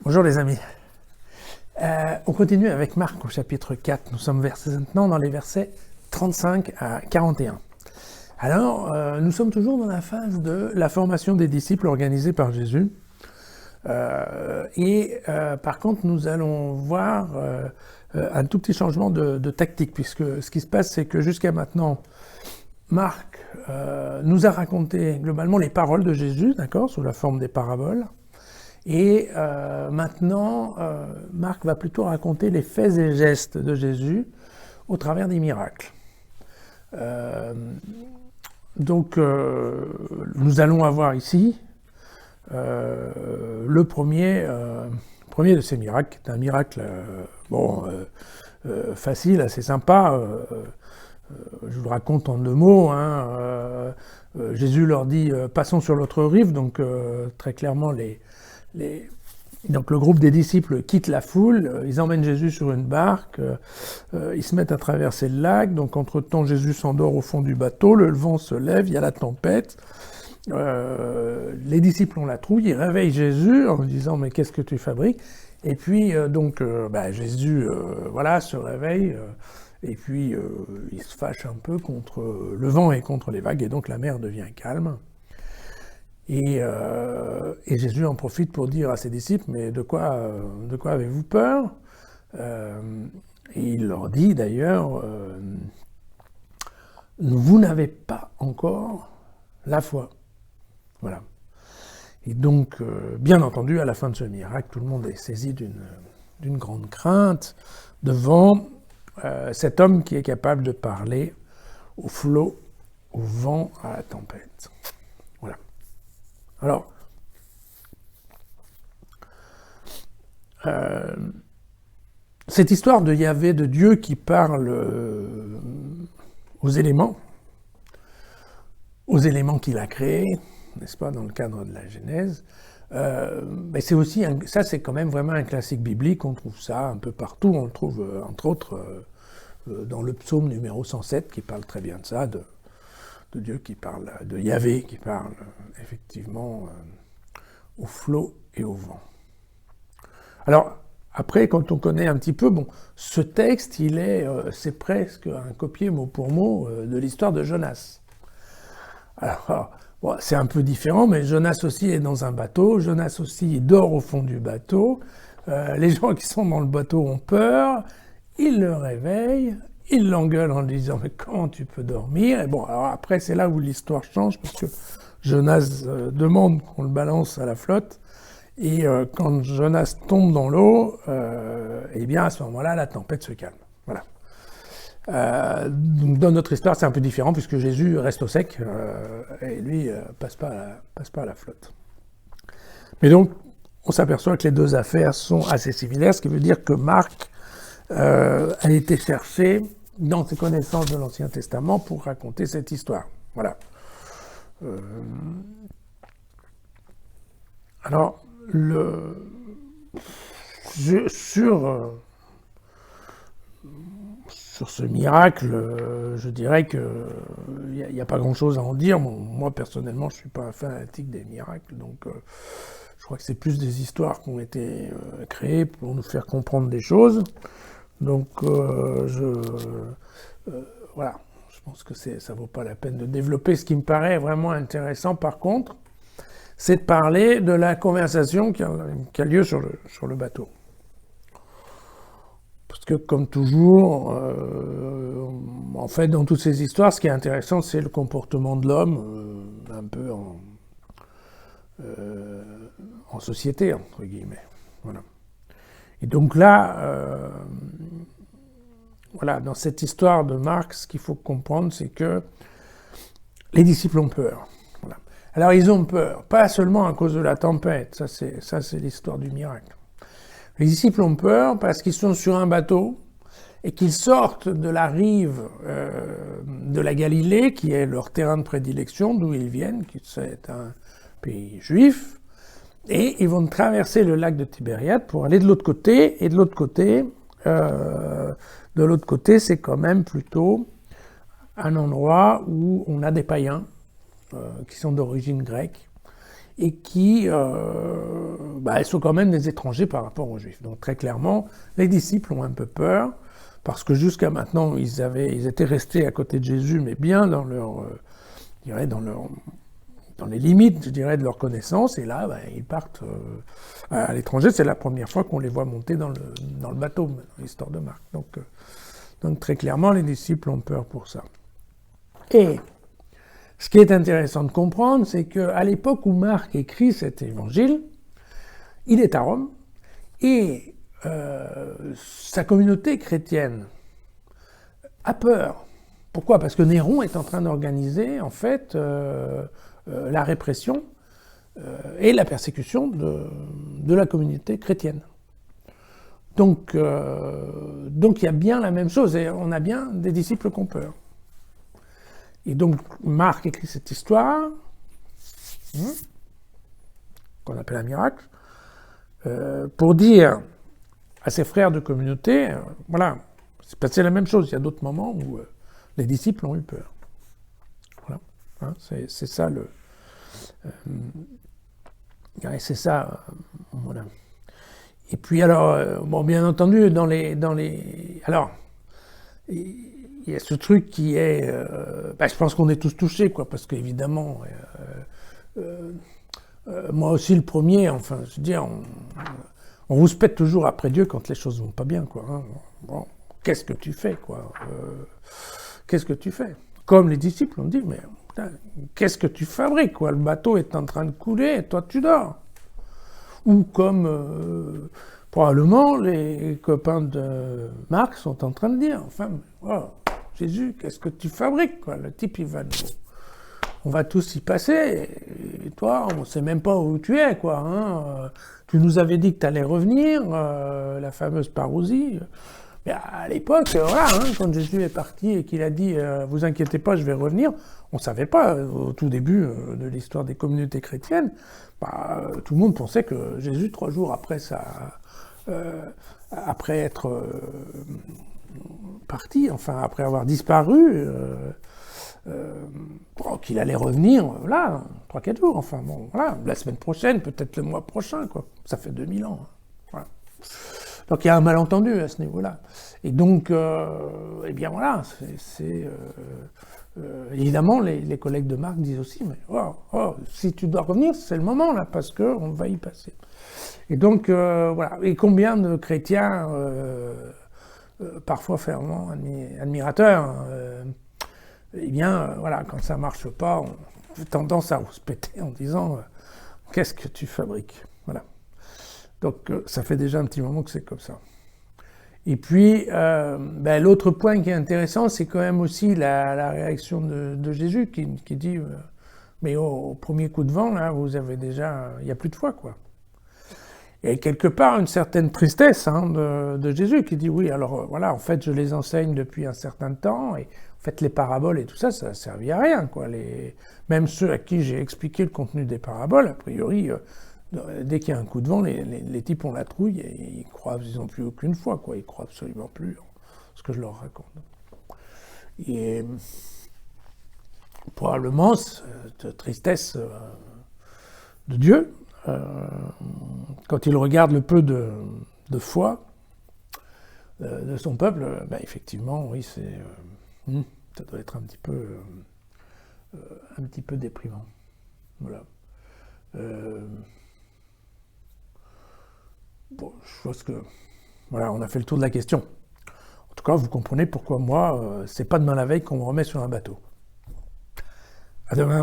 Bonjour les amis. On continue avec Marc au chapitre 4. Nous sommes maintenant dans les versets 35 à 41. Alors, nous sommes toujours dans la phase de la formation des disciples organisée par Jésus. Par contre, nous allons voir un tout petit changement de tactique, puisque ce qui se passe, c'est que jusqu'à maintenant, Marc nous a raconté globalement les paroles de Jésus, d'accord, sous la forme des paraboles. Et maintenant, Marc va plutôt raconter les faits et gestes de Jésus au travers des miracles. Nous allons avoir ici le premier de ces miracles, qui est un miracle facile, assez sympa. Je vous le raconte en 2 mots. Jésus leur dit « Passons sur l'autre rive », donc très clairement donc le groupe des disciples quitte la foule, ils emmènent Jésus sur une barque, ils se mettent à traverser le lac, donc entre-temps Jésus s'endort au fond du bateau, le vent se lève, il y a la tempête, les disciples ont la trouille, ils réveillent Jésus en lui disant « mais qu'est-ce que tu fabriques ?» Et puis Jésus se réveille, et puis il se fâche un peu contre le vent et contre les vagues, et donc la mer devient calme. Et Jésus en profite pour dire à ses disciples, mais de quoi avez-vous peur ? Et il leur dit d'ailleurs, vous n'avez pas encore la foi. Voilà. Et donc, bien entendu, à la fin de ce miracle, tout le monde est saisi d'une grande crainte devant cet homme qui est capable de parler au flot, au vent, à la tempête. Voilà. Alors, cette histoire de Yahvé, de Dieu qui parle aux éléments qu'il a créés, n'est-ce pas, dans le cadre de la Genèse, mais c'est aussi, ça c'est quand même vraiment un classique biblique, on trouve ça un peu partout, on le trouve entre autres dans le psaume numéro 107 qui parle très bien de ça, de Dieu qui parle, de Yahvé qui parle effectivement au flot et au vent. Alors, après, quand on connaît un petit peu, ce texte, c'est presque un copier mot pour mot de l'histoire de Jonas. Alors, c'est un peu différent, mais Jonas aussi est dans un bateau, Jonas aussi dort au fond du bateau, les gens qui sont dans le bateau ont peur, ils le réveillent, il l'engueule en lui disant « mais comment tu peux dormir ?» Et alors après, c'est là où l'histoire change, parce que Jonas demande qu'on le balance à la flotte, et quand Jonas tombe dans l'eau, à ce moment-là, la tempête se calme. Voilà. Donc dans notre histoire, c'est un peu différent, puisque Jésus reste au sec, et lui passe pas à la flotte. Mais donc, on s'aperçoit que les 2 affaires sont assez similaires, ce qui veut dire que Marc a été cherché dans ses connaissances de l'Ancien Testament pour raconter cette histoire. Voilà. Alors, sur ce miracle, je dirais qu'il n'y a pas grand-chose à en dire. Moi, personnellement, je ne suis pas un fanatique des miracles, donc je crois que c'est plus des histoires qui ont été créées pour nous faire comprendre des choses. Donc, voilà, je pense que ça ne vaut pas la peine de développer. Ce qui me paraît vraiment intéressant, par contre, c'est de parler de la conversation qui a lieu sur le bateau. Parce que, comme toujours, en fait, dans toutes ces histoires, ce qui est intéressant, c'est le comportement de l'homme, un peu en société, entre guillemets. Voilà. Et donc là, dans cette histoire de Marc, ce qu'il faut comprendre, c'est que les disciples ont peur. Voilà. Alors ils ont peur, pas seulement à cause de la tempête, ça c'est l'histoire du miracle. Les disciples ont peur parce qu'ils sont sur un bateau et qu'ils sortent de la rive de la Galilée, qui est leur terrain de prédilection, d'où ils viennent, qui c'est un pays juif, et ils vont traverser le lac de Tibériade pour aller de l'autre côté, et de l'autre côté, c'est quand même plutôt un endroit où on a des païens qui sont d'origine grecque et qui sont quand même des étrangers par rapport aux Juifs. Donc très clairement, les disciples ont un peu peur, parce que jusqu'à maintenant, ils étaient restés à côté de Jésus, mais bien dans dans les limites, je dirais, de leur connaissance, et là, ils partent à l'étranger. C'est la première fois qu'on les voit monter dans le bateau, dans l'histoire de Marc. Donc très clairement, les disciples ont peur pour ça. Et ce qui est intéressant de comprendre, c'est qu'à l'époque où Marc écrit cet évangile, il est à Rome, et sa communauté chrétienne a peur. Pourquoi ? Parce que Néron est en train d'organiser, en fait, la répression et la persécution de la communauté chrétienne. Donc il y a bien la même chose, et on a bien des disciples qui ont peur. Et donc Marc écrit cette histoire, qu'on appelle un miracle, pour dire à ses frères de communauté, voilà, c'est passé la même chose. Il y a d'autres moments où les disciples ont eu peur. Voilà, c'est ça le... c'est ça, voilà. Et puis alors, bien entendu, alors, il y a ce truc qui est... je pense qu'on est tous touchés, quoi, parce qu'évidemment, moi aussi le premier, enfin, je veux dire, on rouspète toujours après Dieu quand les choses vont pas bien, quoi. Hein. Bon, qu'est-ce que tu fais, quoi qu'est-ce que tu fais ? Comme les disciples ont dit, mais putain, qu'est-ce que tu fabriques, quoi ? Le bateau est en train de couler et toi tu dors. Ou comme probablement les copains de Marc sont en train de dire, enfin, oh, Jésus, qu'est-ce que tu fabriques, quoi ? Le type, on va tous y passer, et toi, on ne sait même pas où tu es, quoi. Hein. Tu nous avais dit que tu allais revenir, la fameuse parousie. Mais à l'époque, voilà, quand Jésus est parti et qu'il a dit « Vous inquiétez pas, je vais revenir », on ne savait pas, au tout début de l'histoire des communautés chrétiennes, tout le monde pensait que Jésus, 3 jours après après être parti, enfin après avoir disparu, qu'il allait revenir, là, 3-4 jours, enfin bon, voilà, la semaine prochaine, peut-être le mois prochain, quoi. Ça fait 2000 ans. Voilà. Donc il y a un malentendu à ce niveau-là. Et donc, eh bien voilà, évidemment, les collègues de Marc disent aussi, mais si tu dois revenir, c'est le moment là, parce qu'on va y passer. Et donc, voilà. Et combien de chrétiens, parfois fervents, admirateurs, eh bien, voilà, quand ça marche pas, on a tendance à rouspéter en disant qu'est-ce que tu fabriques, voilà. Donc, ça fait déjà un petit moment que c'est comme ça. Et puis, l'autre point qui est intéressant, c'est quand même aussi la réaction de Jésus qui dit mais au premier coup de vent, là, vous avez déjà, il n'y a plus de foi, quoi. Et quelque part, une certaine tristesse de Jésus qui dit oui, alors voilà, en fait, je les enseigne depuis un certain temps, et en fait, les paraboles et tout ça, ça ne servait à rien, quoi. Même ceux à qui j'ai expliqué le contenu des paraboles, a priori, dès qu'il y a un coup de vent, les types ont la trouille et ils n'ont plus aucune foi, quoi. Ils croient absolument plus en ce que je leur raconte. Et probablement, cette tristesse de Dieu, quand il regarde le peu de foi de son peuple, effectivement, oui, ça doit être un petit peu déprimant. Voilà. Je pense que voilà, on a fait le tour de la question. En tout cas, vous comprenez pourquoi moi, c'est pas demain la veille qu'on me remet sur un bateau. À demain.